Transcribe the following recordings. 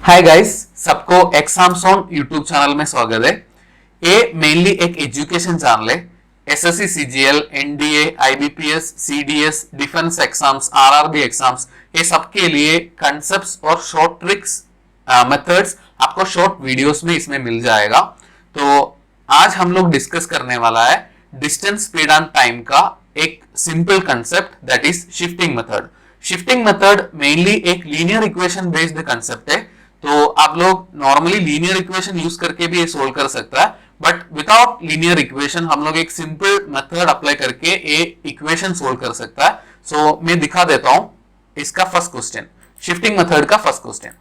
Hi guys, सबको exams on YouTube channel में स्वागत है। ये मेनली एक एजुकेशन चैनल है। SSC, CGL, NDA, IBPS, CDS, defence exams, RRB exams, ये सबके लिए कंसेप्ट्स और शॉर्ट ट्रिक्स, मेथड्स आपको शॉर्ट वीडियोस में इसमें मिल जाएगा। तो आज हम लोग डिस्कस करने वाला है डिस्टेंस, स्पीड एंड टाइम का एक simple concept, that is shifting method. Shifting method mainly एक लीनियर इक्वेशन बेस्ड कंसेप्ट है। तो आप लोग नॉर्मली लीनियर इक्वेशन यूज करके भी ये सोल्व कर सकता है, बट विदाउट लीनियर इक्वेशन हम लोग एक सिंपल मेथड अप्लाई करके ये इक्वेशन सोल्व कर सकता है। सो मैं दिखा देता हूं इसका फर्स्ट क्वेश्चन, शिफ्टिंग मेथड का फर्स्ट क्वेश्चन।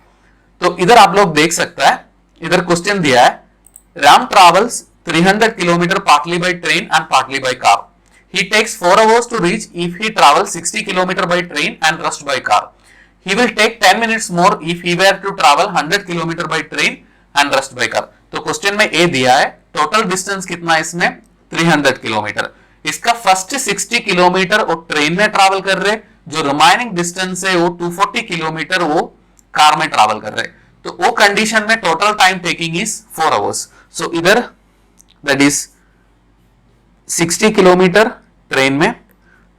तो इधर आप लोग देख सकता है, इधर क्वेश्चन दिया है, Ram travels 300 kilometre partly bye train and partly by car. He takes 4 hours to reach if he travels 60 km by train and rest by car. He will take 10 minutes more if he were to travel 100 km by train and rest by car. तो question में ए दिया है, total distance कितना है इसमें 300 kilometre. इसका first 60 kilometre वो train में ट्रैवल कर रहे, जो रिमाइनिंग डिस्टेंस है वो 240 किलोमीटर वो कार में ट्रैवल कर रहे। तो वो कंडीशन में total time taking is 4 hours. So इधर दैट इज 60 किलोमीटर ट्रेन में,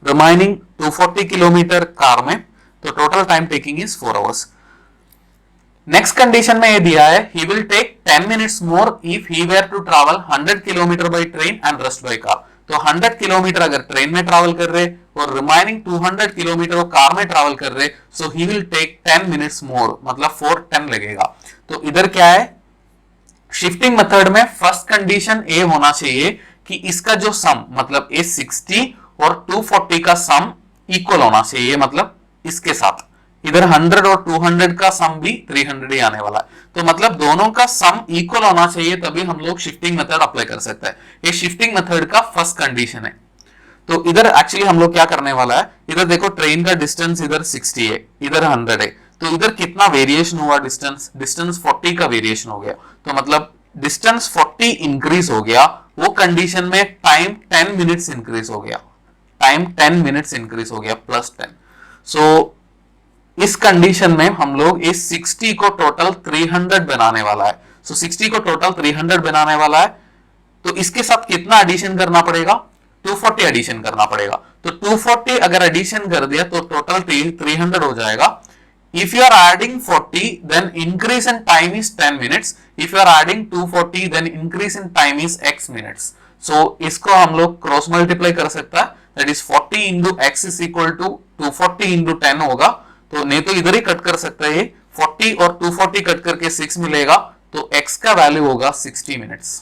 रिमाइनिंग 240 किलोमीटर कार में, तो total time taking is 4 hours. Next condition में ये दिया है, he will take 10 minutes more if he were to travel 100 kilometre by train and rest by car. तो 100 kilometre अगर train में ट्रैवल कर रहे और रिमाइनिंग 200 किलोमीटर वो कार में ट्रैवल कर रहे, so he will take 10 minutes more, मतलब 410 लगेगा। तो इधर क्या है, शिफ्टिंग मेथड में फर्स्ट कंडीशन ए होना चाहिए कि इसका जो सम, मतलब ए 60 और 240 का सम इक्वल होना चाहिए, मतलब इसके साथ इधर 100 और 200 का सम भी 300 ही आने वाला है। तो मतलब दोनों का सम इक्वल होना चाहिए, तभी हम लोग शिफ्टिंग मेथड अप्लाई कर सकते हैं। ये शिफ्टिंग मेथड का फर्स्ट कंडीशन है। तो इधर एक्चुअली हम लोग क्या करने वाला है, इधर देखो ट्रेन का डिस्टेंस इधर 60 है, इधर 100 है, तो इधर कितना वेरिएशन हुआ, डिस्टेंस 40 का वेरिएशन हो गया। तो मतलब डिस्टेंस 40 इंक्रीज हो गया, वो कंडीशन में टाइम 10 मिनट्स इंक्रीज हो गया, टाइम 10 मिनट्स इंक्रीज हो गया प्लस 10। सो इस कंडीशन में हम लोग इस 60 को टोटल 300 बनाने वाला है। सो 60 को टोटल 300 बनाने वाला है, तो इसके साथ कितना एडिशन करना पड़ेगा, 240 एडिशन करना पड़ेगा। तो 240 अगर एडिशन कर दिया तो टोटल 300 हो जाएगा। If you are adding 40, then increase in time is 10 minutes. If you are adding 240, then increase in time is x minutes. So इसको हम लोग क्रॉस मल्टीप्लाई कर सकता है, that is 40 into x is equal to 240 into 10 होगा। तो नहीं तो इधर ही कट कर सकता है, 40 और 240 कट करके 6 मिलेगा, तो x का वैल्यू होगा 60 मिनट्स।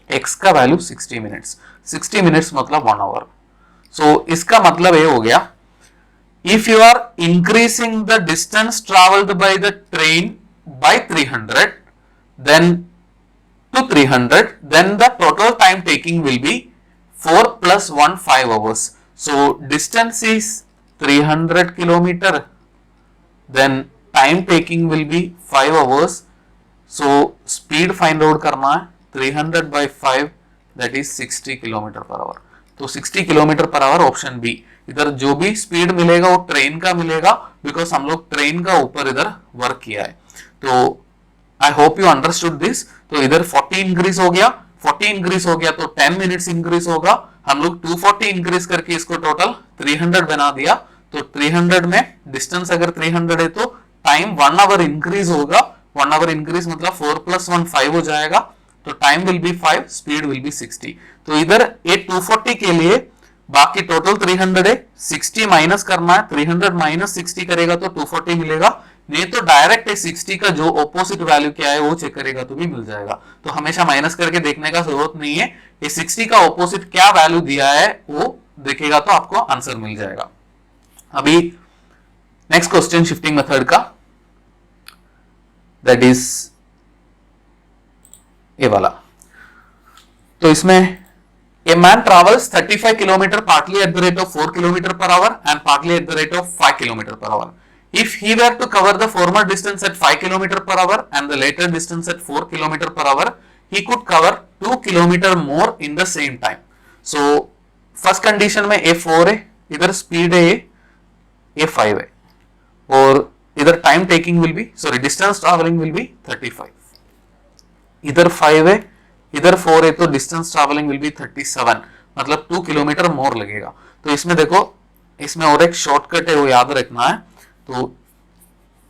x का वैल्यू 60 मिनट्स, 60 मिनट्स मतलब 1 आवर। सो इसका मतलब ये हो गया, if you are increasing the distance traveled by the train by 300, then to 300, then the total time taking will be 4 plus 1, 5 hours. So distance is 300 kilometer, then time taking will be 5 hours. So speed find out करना है, 300 by 5, that is 60 kilometer per hour. तो 60 kilometre per our option B. इधर जो भी speed मिलेगा वो train का मिलेगा, बिकॉज हम लोग ट्रेन का ऊपर इधर वर्क किया है। तो I hope you understood this. तो इधर 40 इंक्रीज हो गया, 40 इंक्रीज हो गया तो 10 मिनट्स इंक्रीज होगा। हम लोग 240 इंक्रीज करके इसको टोटल 300 बना दिया। तो 300 में डिस्टेंस अगर 300 है तो टाइम 1 आवर इंक्रीज होगा, 1 आवर इंक्रीज मतलब 4 plus 1, 5 हो जाएगा। तो time will be 5, speed will B 60। तो इधर ये 240 के लिए बाकी टोटल 300 है, 60 माइनस करना है, 300 माइनस 60 करेगा तो 240 मिलेगा। नहीं तो डायरेक्ट 60 का जो ऑपोजिट वैल्यू क्या है वो चेक करेगा तो भी मिल जाएगा। तो हमेशा माइनस करके देखने का जरूरत नहीं है, ये 60 का ऑपोजिट क्या वैल्यू दिया है वो देखेगा तो आपको आंसर मिल जाएगा। अभी नेक्स्ट क्वेश्चन शिफ्टिंग मेथड का, दैट इज ये वाला। तो इसमें a man travels 35 kilometer partly at the rate of 4 kilometer per hour and partly at the rate of 5 kilometer per hour. If he were to cover the former distance at 5 kilometer per hour and the later distance at 4 kilometer per hour, he could cover 2 kilometer more in the same time. So first condition में a 4 है, इधर speed है a 5 है, और इधर time taking will B sorry distance travelling will be 35, इधर 5 है इधर 4 है तो डिस्टेंस ट्रैवलिंग विल बी 37, मतलब 2 किलोमीटर मोर लगेगा। तो इसमें देखो इसमें और एक शॉर्टकट है वो याद रखना है, तो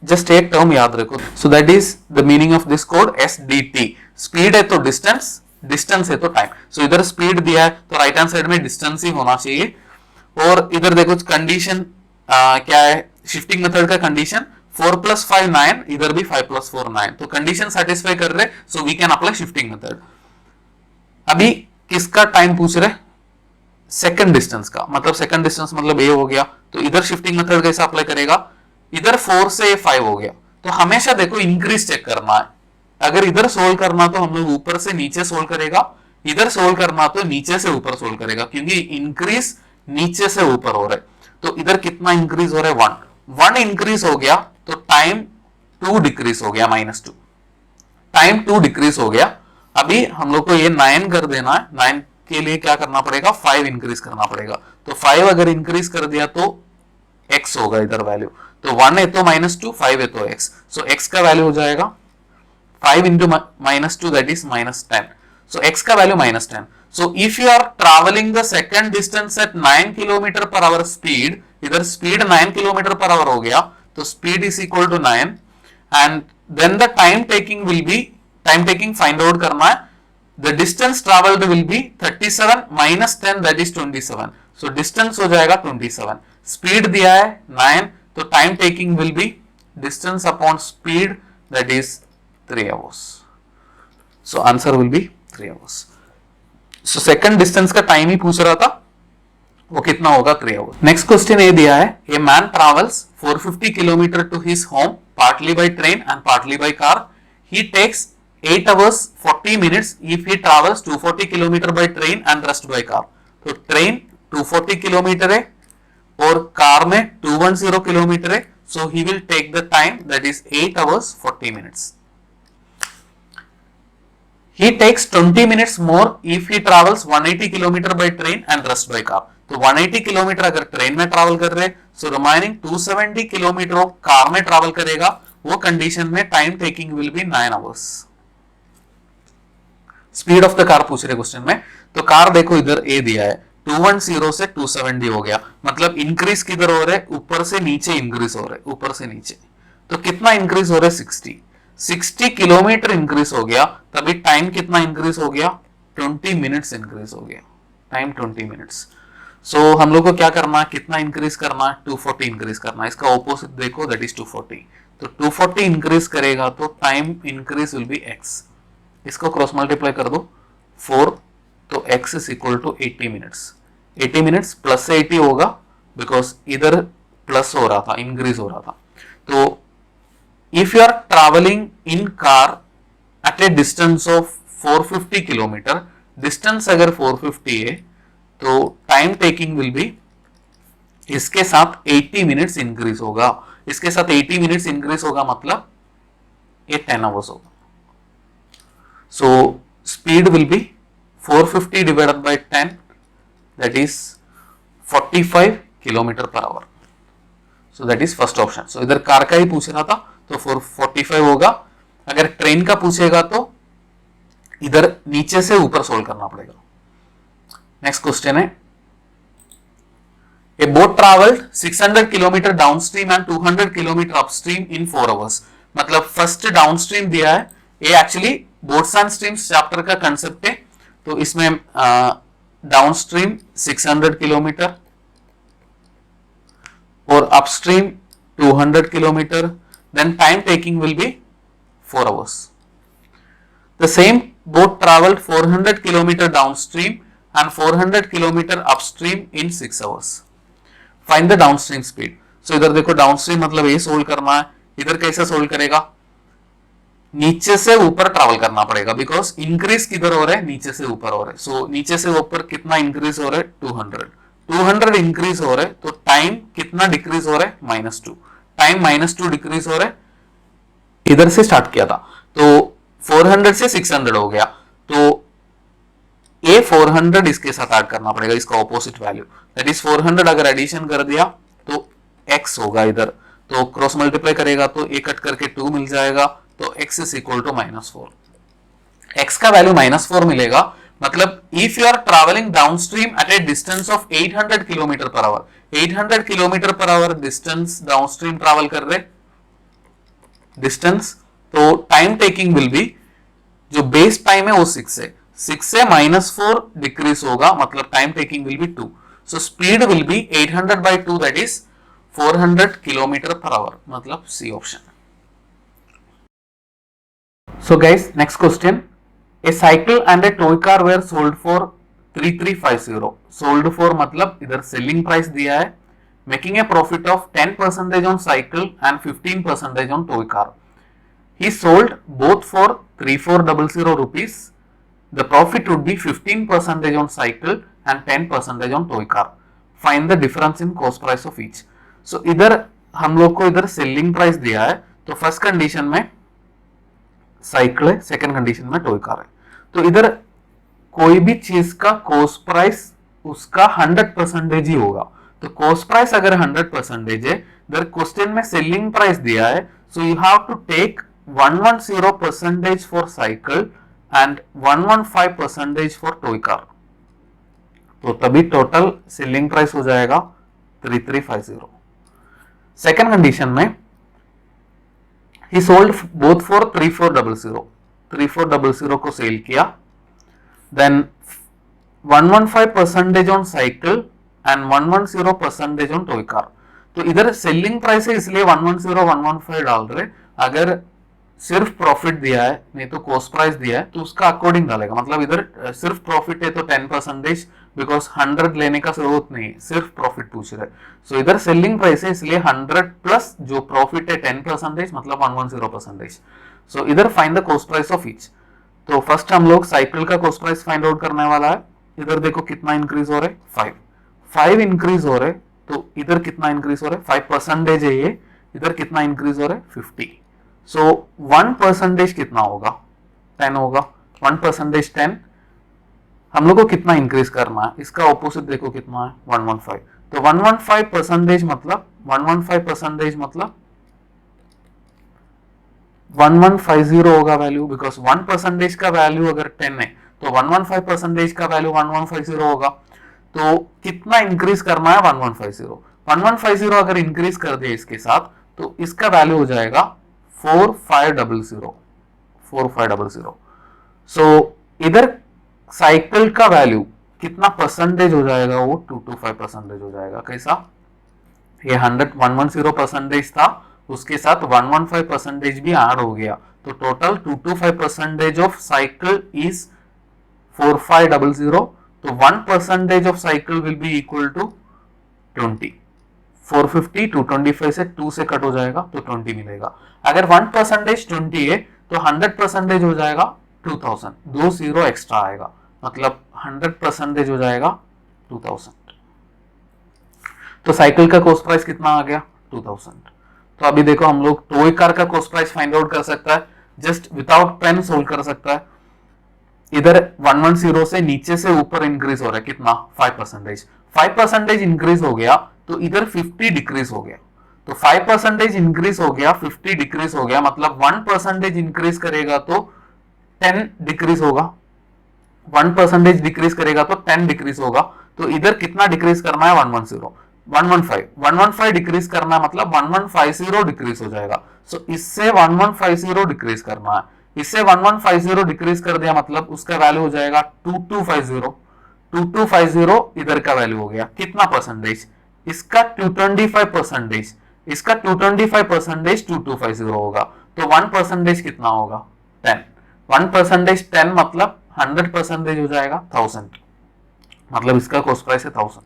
जस्ट एक टर्म याद रखो। सो that is the meaning of this code SDT। Speed है तो डिस्टेंस, डिस्टेंस है तो टाइम। सो इधर स्पीड दिया है तो राइट हैंड साइड में डिस्टेंस ही होना चाहिए। और इधर देखो कंडीशन क्या है, शिफ्टिंग मेथड का कंडीशन 4 + 5 9, इधर भी 5 + 4 9, तो कंडीशन सेटिस्फाई कर रहे, so we can apply shifting method. अभी किसका टाइम पूछ रहे, सेकंड डिस्टेंस का, मतलब सेकंड डिस्टेंस मतलब ए हो गया, तो इधर शिफ्टिंग मेथड कैसे अप्लाई करेगा, इधर 4 से 5 हो गया, तो हमेशा देखो इंक्रीज चेक करना है। अगर इधर सोल्व करना तो हम लोग ऊपर से नीचे सोल्व करेगा, इधर सोल्व करना तो नीचे से ऊपर सोल्व करेगा, क्योंकि इंक्रीज नीचे से ऊपर हो रहा है। तो इधर कितना इंक्रीज हो रहा है, 1 इंक्रीज हो गया तो टाइम 2 डिक्रीज हो गया, -2, टाइम 2 डिक्रीज हो गया। अभी हम लोग को ये 9 कर देना है, 9 के लिए क्या करना पड़ेगा, 5 इंक्रीज करना पड़ेगा। तो 5 अगर इंक्रीज कर दिया तो x होगा इधर वैल्यू, तो 1 है तो -2, 5 है तो x, सो x का वैल्यू हो जाएगा 5 into -2 that is -10, so x का value -10। so if you are traveling the second distance at 9 km/h speed, इधर स्पीड 9 km/h हो गया, तो speed is equal to 9 and then the time taking will be, time taking find out करना है, the distance travelled will be 37 - 10 that is 27, so distance हो जाएगा 27, speed दिया है 9, तो time taking will be distance upon speed that is 3 hours, so answer will be 3 hours। so second distance का time ही पूछ रहा था, वो कितना होगा, 3 hours। नेक्स्ट क्वेश्चन ये दिया है, a man travels 450 km to his home partly by train and partly by car, he takes 8 hours 40 minutes if he travels 240 km by train and rest by car। तो train 240 km है और car में 210 km है, so he will take the time that is 8 hours 40 minutes। He takes 20 minutes more if he travels 180 km by train and rest by car। तो 180 km अगर train में travel कर रहे, सो remaining 270 km car में travel करेगा, वो condition में time taking will B 9 hours। Speed of the car पूछ रहे क्वेश्चन में, तो कार देखो इधर ए दिया है, 210 से 270 हो गया, मतलब इंक्रीज किधर हो रहा है, ऊपर से नीचे इंक्रीज हो रहा है, ऊपर से नीचे, तो कितना इंक्रीज हो रहा है, 60 किलोमीटर इंक्रीज हो गया, तभी टाइम कितना इंक्रीज हो गया, 20 मिनट्स इंक्रीज हो गया, टाइम 20 मिनट्स। सो हम लोग को क्या करना है, कितना इंक्रीज करना है, 240 इंक्रीज करना है, इसका ऑपोजिट देखो दैट इज 240, तो 240 इंक्रीज करेगा तो time increase will be x, इसको क्रॉस मल्टीप्लाई कर दो 4, तो x is equal to 80 minutes, 80 minutes plus 80 होगा, बिकॉज इधर प्लस हो रहा था, इंक्रीज हो रहा था। तो if you are traveling in car at a distance of 450 km, distance अगर 450 है तो टाइम टेकिंग विल बी, इसके साथ 80 मिनट्स इंक्रीज होगा, इसके साथ 80 मिनट्स इंक्रीज होगा, मतलब ये 10 hours होगा। So speed will be 450 divided by 10 that is 45 km/h, so that is first option. So इधर कार का ही पूछ रहा था तो 445 होगा, अगर ट्रेन का पूछेगा तो इधर नीचे से ऊपर सोल्व करना पड़ेगा। नेक्स्ट क्वेश्चन है, ए boat travelled 600 kilometre downstream and 200 kilometre upstream in 4 hours, मतलब फर्स्ट डाउनस्ट्रीम दिया है, ये actually boats and streams chapter का कंसेप्ट है, तो इसमें डाउनस्ट्रीम 600 किलोमीटर और upstream 200 kilometre, then time taking will be 4 hours। The same boat traveled 400 km downstream and 400 km upstream in 6 hours। Find the downstream speed। So इधर देखो downstream मतलब ये solve करना है, इधर कैसे सोल्व करेगा, नीचे से ऊपर ट्रैवल करना पड़ेगा, बिकॉज इंक्रीज किधर हो रहा है, नीचे से ऊपर हो रहा है। सो नीचे से ऊपर कितना इंक्रीज हो रहा है, 200 इंक्रीज हो रहा है, तो टाइम कितना डिक्रीज हो रहा है, -2, टाइम -2 डिक्रीज हो रहा है, इधर से स्टार्ट किया था तो 400 से 600 हो गया, तो ये 400 इसके साथ ऐड करना पड़ेगा, इसका ऑपोजिट वैल्यू दैट इज 400 अगर एडिशन कर दिया तो x होगा इधर, तो क्रॉस मल्टीप्लाई करेगा तो ए कट करके 2 मिल जाएगा, तो x is equal to -4। x का वैल्यू -4 मिलेगा, मतलब if you are travelling downstream at a distance of 800 kilometre per hour, 800 kilometre per hour distance downstream travel कर रहे डिस्टेंस, तो टाइम टेकिंग विल बी, जो बेस टाइम है वो 6 है, 6 से -4 डिक्रीज होगा, मतलब time taking will be 2। So speed will be 800 by 2, that is 400 kilometre per hour, मतलब C option. So guys, next question, a cycle and a toy car were sold for 3350, sold for मतलब इधर selling price दिया है, making a profit of 10% on cycle and 15% on toy car. He sold both for 3400 rupees. The profit would be 15% on cycle and 10% on toy car. Find the difference in cost price of each. So इधर हम लोग को इधर selling price दिया है, तो first condition में cycle है, सेकंड कंडीशन में टॉय कार है। तो इधर कोई भी चीज का कॉस्ट प्राइस उसका 100% ही होगा। तो कॉस्ट प्राइस अगर 100% है, इधर क्वेश्चन में सेलिंग प्राइस दिया है, so you have to take 110% for cycle and 115% for toy car, तो तभी टोटल सेलिंग प्राइस हो जाएगा 3350। सेकेंड कंडीशन में he sold both for 3400, 3400 को सेल किया, then 115% on cycle and 110% on toy car. तो इधर सेलिंग प्राइस है इसलिए 110 115 डाल रहे, अगर सिर्फ प्रॉफिट दिया है, नहीं तो कॉस्ट प्राइस दिया है, तो उसका अकॉर्डिंग डालेगा, मतलब इधर सिर्फ प्रॉफिट है तो 10%, बिकॉज 100 लेने का जरूरत नहीं, सिर्फ प्रॉफिट पूछ रहे। सो इधर सेलिंग प्राइस है इसलिए 100 प्लस जो प्रॉफिट है 10%, मतलब 110%। सो इधर find the cost price of each. तो फर्स्ट हम लोग साइकिल का कॉस्ट प्राइस फाइंड आउट करने वाला है। इधर देखो कितना इंक्रीज हो रहा है, 5 इंक्रीज हो रहे, तो इधर कितना इंक्रीज हो रहा है, 5% है ये, इधर कितना इंक्रीज हो रहा है, 50। सो 1% कितना होगा, 10 होगा, 1% 10, हम लोग को कितना इंक्रीज करना है, इसका ऑपोजिट देखो कितना है, 115। तो 115% मतलब 115% मतलब 1150 होगा वैल्यू, बिकॉज 1% का वैल्यू अगर 10 है तो 115% का वैल्यू 1150 होगा। तो कितना इंक्रीज करना है, 1150। 1150 अगर इंक्रीज कर दिया इसके साथ, तो इसका वैल्यू हो जाएगा 4500, 4500। सो इधर साइकिल का वैल्यू कितना परसेंटेज हो जाएगा, वो 225% हो जाएगा। कैसा, ये 110% था, उसके साथ 115% भी ऐड हो गया, तो टोटल 225% ऑफ साइकिल इज 4500। तो 1% of cycle will be equal to 20। 450 225 से 2 से कट हो जाएगा तो 20 मिलेगा। अगर 1% 20 है तो 100% हो जाएगा 2000, 2 0 एक्स्ट्रा आएगा, मतलब 100% हो जाएगा 2000। तो साइकिल का कॉस्ट प्राइस कितना आ गया, 2000। तो अभी देखो हम लोग टॉय कार का कॉस्ट प्राइस फाइंड आउट कर सकता है, जस्ट विदाउट पेन सोल्व कर सकता है। इधर 110 से नीचे से ऊपर इंक्रीज हो रहा है, कितना, 5%। 5% इंक्रीज हो गया तो इधर 50 डिक्रीज हो गया, तो 5% इंक्रीज हो गया, 50 डिक्रीज हो गया, मतलब 1% इंक्रीज करेगा तो 10 डिक्रीज होगा, 1% डिक्रीज करेगा तो 10 डिक्रीज होगा। तो इधर कितना डिक्रीज करना है, 115 डिक्रीज करना है, मतलब 1150 डिक्रीज हो जाएगा। सो इससे 1150 डिक्रीज करना है, इससे 1150 डिक्रीज कर दिया, मतलब उसका वैल्यू हो जाएगा 2250। 2250 इधर का वैल्यू हो गया, कितना परसेंटेज, इसका 225%, इसका 225% 2250 होगा, तो 1% कितना होगा, 10। 1% 10 मतलब 100% हो जाएगा 1000, मतलब इसका कॉस्ट प्राइस है 1000।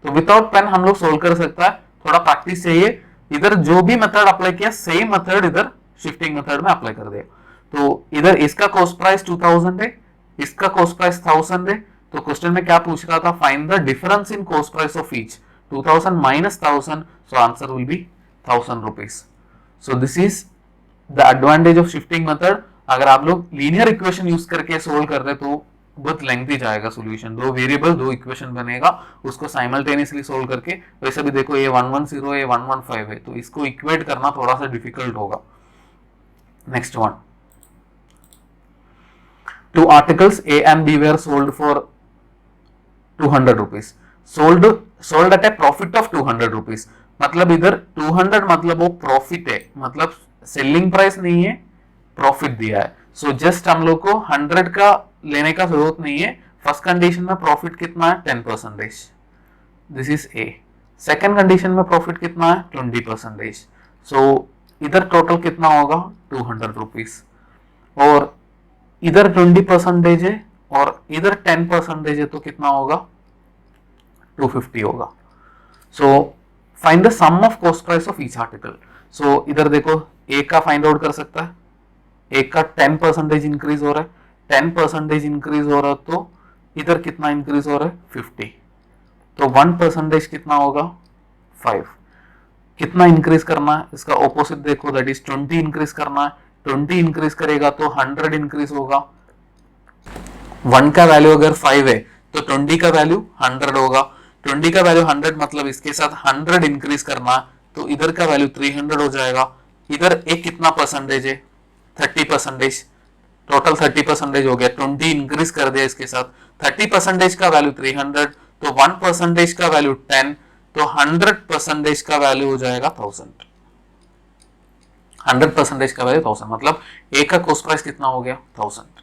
तो विदाउट पेन हम लोग सोल्व कर सकता है, थोड़ा प्रैक्टिस चाहिए। इधर जो भी मेथड अप्लाई किया सेम मेथड इधर शिफ्टिंग मेथड में अप्लाई कर दिया। तो इधर इसका कॉस्ट प्राइस 2000 है, इसका कॉस्ट प्राइस 1000 है, तो क्वेश्चन में क्या पूछ रहा था, find the difference in cost price of each, 2000 minus 1000, so answer will be 1000 rupees. So this is the advantage of shifting method। अगर आप लोग लीनियर इक्वेशन यूज करके सोल्व कर रहे तो बहुत लेंथी जाएगा सॉल्यूशन, दो वेरिएबल दो इक्वेशन बनेगा, उसको साइमल्टेनियसली सोल्व करके। वैसे भी देखो ये 110 ये 115 है, तो इसको इक्वेट करना थोड़ा सा डिफिकल्ट होगा। Next one, two articles A and B were sold for 200 rupees, sold at a profit of 200 rupees। मतलब इधर 200 मतलब वो प्रॉफिट है, मतलब सेलिंग प्राइस नहीं है, प्रॉफिट दिया है। सो जस्ट हम लोग को 100 का लेने का जरूरत नहीं है। फर्स्ट कंडीशन में प्रॉफिट कितना है 10%, this is a. Second condition में प्रॉफिट कितना है 20%। सो इधर टोटल कितना होगा 200 रुपीज, और इधर 20% है और इधर 10% है, तो कितना होगा 250 होगा। So find the sum of cost price of each article. So इधर देखो एक का फाइंड आउट कर सकता है, एक का 10% इंक्रीज हो रहा है, 10% इंक्रीज हो रहा है, तो इधर कितना इंक्रीज हो रहा है 50, तो 1% कितना होगा 5। कितना इंक्रीज करना है इसका ऑपोजिट देखो, दैट इज 20 इंक्रीज करना है। 20 इंक्रीज करेगा तो 100 इंक्रीज होगा। 1 का वैल्यू अगर 5 है तो 20 का वैल्यू 100 होगा। 20 का वैल्यू 100 मतलब इसके साथ 100 इंक्रीज करना, तो इधर का वैल्यू 300 हो जाएगा। इधर एक कितना परसेंटेज है 30%, टोटल 30% हो गया। 20 इंक्रीज कर दिया इसके साथ, 30% का वैल्यू 300, तो 1% का वैल्यू 10, तो 100% का वैल्यू हो जाएगा 1000। 100% का वैल्यू 1000, मतलब ए का कॉस्ट प्राइस कितना हो गया 1000।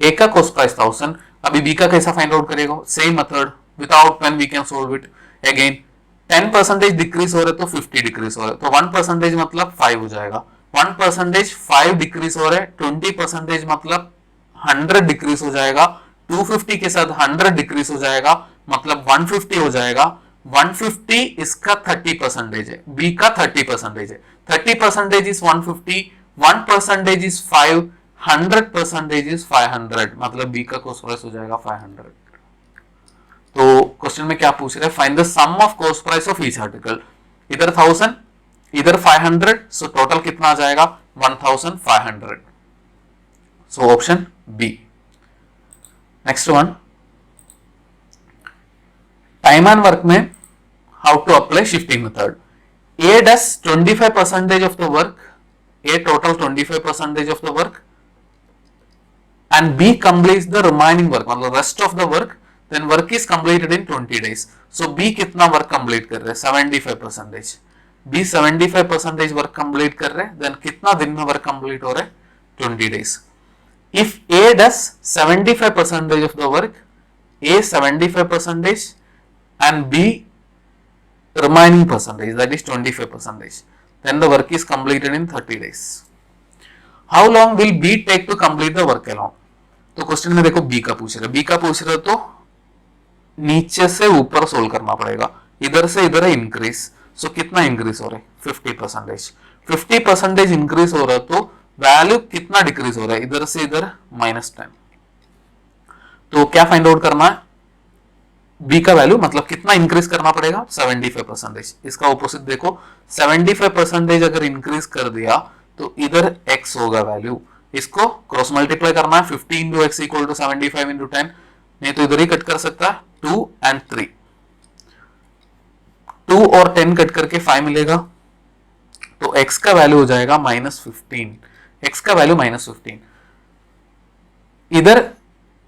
ए का कॉस्ट प्राइस 1000। अभी बी का कैसा फाइंड आउट करेगा, same method, without pen we can solve it. Again 10% decrease हो रहा है तो 50 डिक्रीज हो रहा है, तो 1% मतलब 5 हो जाएगा। 1% 5 डिक्रीज हो रहा है, 20% मतलब 100 डिक्रीज हो जाएगा। 250 के साथ 100 डिक्रीज हो जाएगा, मतलब 150 हो जाएगा। 150 इसका 30% है, बी का 30% है। 30% इज 150, 1% इज 5, 100% इज 500, मतलब बी का कॉस्ट प्राइस हो जाएगा 500। तो क्वेश्चन में क्या पूछ रहे हैं, find the sum of cost price of each article. इधर 1000 इधर 500, सो टोटल कितना आ जाएगा 1500। So option B. Next one, time and work में how to apply shifting method. A does 25% of the work, A total 25% of the work, and B completes the remaining work, मतलब rest of the work, then work is completed in 20 days. So B कितना work complete कर रहे हैं 75%। B 75% work complete कर रहे हैं, then कितना दिन में वर्क कंप्लीट हो रहा है 20 days। If A does 75% of the work, A 75% and B remaining percentage, that is 25%, then the work is completed in 30 days. How long will B take to complete the work alone? तो question में देखो B का पूछ रहे, B का पूछ रहे तो नीचे से ऊपर सोल्व करना पड़ेगा, इधर से इधर है इंक्रीज। सो कितना इंक्रीज हो रहा है 50%। 50% इंक्रीज हो रहा है, तो वैल्यू कितना डिक्रीज हो रहा है इधर से इधर -10। तो क्या फाइंड आउट करना है बी का वैल्यू, मतलब कितना इंक्रीज करना पड़ेगा 75%। इसका ऑपोजिट देखो 75% अगर इंक्रीज कर दिया तो इधर x होगा वैल्यू, इसको क्रॉस मल्टीप्लाई करना है 50 into X equal to 75 into 10, नहीं तो इधर ही कट कर सकता है 2 and 3, 2 और 10 कट करके 5 मिलेगा, तो x का वैल्यू हो जाएगा -15, x का वैल्यू -15। इधर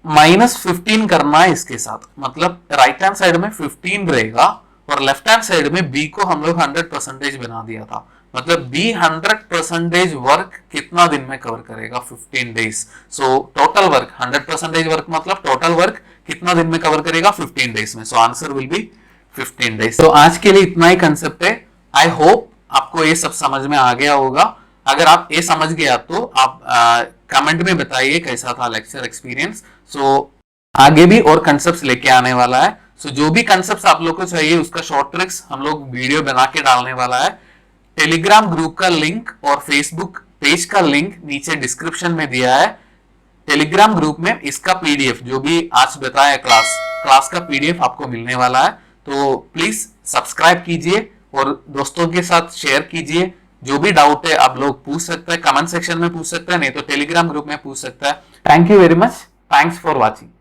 -15 करना है इसके साथ, मतलब राइट हैंड साइड में 15 रहेगा और लेफ्ट हैंड साइड में b को हम लोग 100% बना दिया था, मतलब b 100% वर्क कितना दिन में कवर करेगा 15 days. So total work 100% work मतलब टोटल वर्क कितना दिन में कवर करेगा 15 डेज में। So answer will be 15 days. तो आज के लिए इतना ही कंसेप्ट है। आई होप आपको ये सब समझ में आ गया होगा। अगर आप ये समझ गया तो आप कमेंट में बताइए कैसा था लेक्चर एक्सपीरियंस। सो आगे भी और कंसेप्ट लेके आने वाला है। सो जो भी कंसेप्ट आप लोग को चाहिए उसका शॉर्ट ट्रिक्स हम लोग वीडियो बना के डालने वाला है। टेलीग्राम ग्रुप का लिंक और फेसबुक पेज का लिंक नीचे डिस्क्रिप्शन में दिया है। टेलीग्राम ग्रुप में इसका पीडीएफ जो भी आज बताया क्लास का पीडीएफ आपको मिलने वाला है, तो प्लीज सब्सक्राइब कीजिए और दोस्तों के साथ शेयर कीजिए। जो भी डाउट है आप लोग पूछ सकते हैं, कमेंट सेक्शन में पूछ सकते हैं, नहीं तो टेलीग्राम ग्रुप में पूछ सकता है। Thank you very much. Thanks for watching.